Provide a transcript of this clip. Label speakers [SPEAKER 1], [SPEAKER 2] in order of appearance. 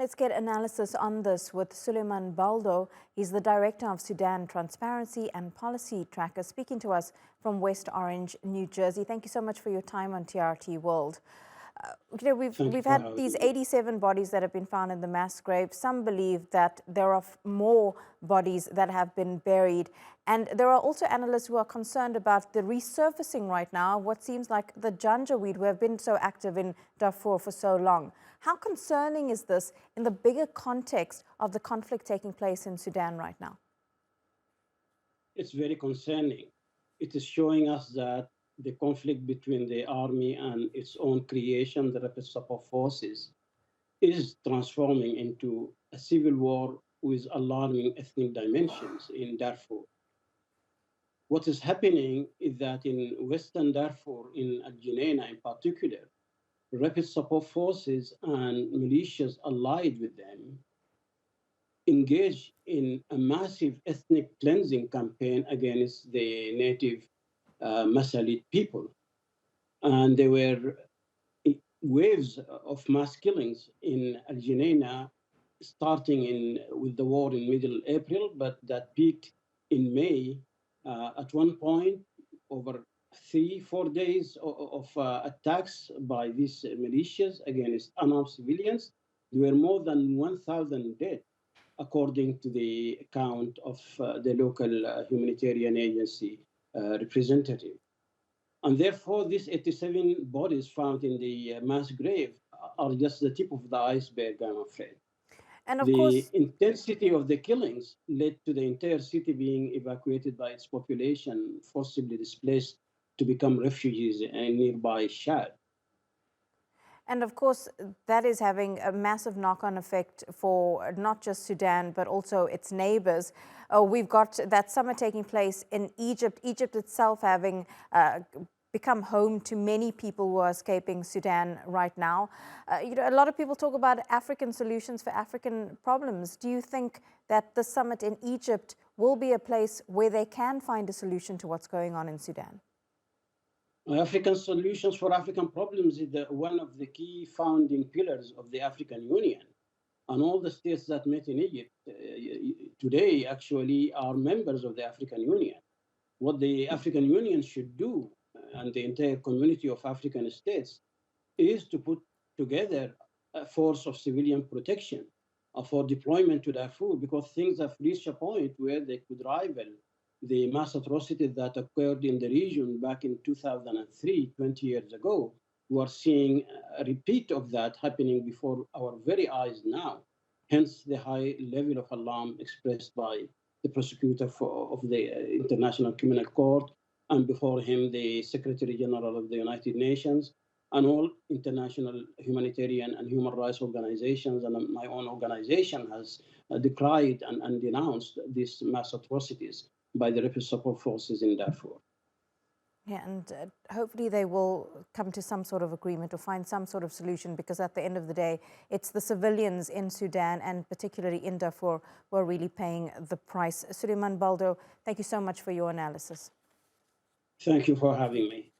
[SPEAKER 1] Let's get analysis on this with Suliman Baldo. He's the Director of Sudan Transparency and Policy Tracker, speaking to us from West Orange, New Jersey. Thank you so much for your time on TRT World. We've had these 87 bodies that have been found in the mass grave. Some believe that there are more bodies that have been buried. And there are also analysts who are concerned about the resurfacing right now, what seems like the Janjaweed, who have been so active in Darfur for so long. How concerning is this in the bigger context of the conflict taking place in Sudan right now?
[SPEAKER 2] It's very concerning. It is showing us that the conflict between the army and its own creation, the rapid support forces, is transforming into a civil war with alarming ethnic dimensions in Darfur. What is happening is that in Western Darfur, in Al Junaina in particular, rapid support forces and militias allied with them engage in a massive ethnic cleansing campaign against the native Masalit people. And there were waves of mass killings in Al Junaina, starting with the war in middle April, but that peaked in May. At one point, over 3-4 days of attacks by these militias against unarmed civilians. There were more than 1,000 dead, according to the account of the local humanitarian agency representative. And therefore, these 87 bodies found in the mass grave are just the tip of the iceberg, I'm afraid.
[SPEAKER 1] And of
[SPEAKER 2] The
[SPEAKER 1] course,
[SPEAKER 2] intensity of the killings led to the entire city being evacuated by its population, forcibly displaced to become refugees in nearby Chad.
[SPEAKER 1] And of course, that is having a massive knock-on effect for not just Sudan, but also its neighbors. We've got that summit taking place in Egypt, Egypt itself having become home to many people who are escaping Sudan right now. A lot of people talk about African solutions for African problems. Do you think that the summit in Egypt will be a place where they can find a solution to what's going on in Sudan?
[SPEAKER 2] African solutions for African problems is one of the key founding pillars of the African Union. And all the states that met in Egypt today actually are members of the African Union. What the African Union should do, and the entire community of African states, is to put together a force of civilian protection for deployment to Darfur, because things have reached a point where they could rival the mass atrocities that occurred in the region back in 2003, 20 years ago. We are seeing a repeat of that happening before our very eyes now. Hence the high level of alarm expressed by the prosecutor of the International Criminal Court, and before him, the Secretary General of the United Nations, and all international humanitarian and human rights organizations, and my own organization has decried and denounced these mass atrocities by the rapid support forces in Darfur.
[SPEAKER 1] Yeah, and hopefully they will come to some sort of agreement or find some sort of solution, because at the end of the day, it's the civilians in Sudan and particularly in Darfur who are really paying the price. Suliman Baldo, thank you so much for your analysis.
[SPEAKER 2] Thank you for having me.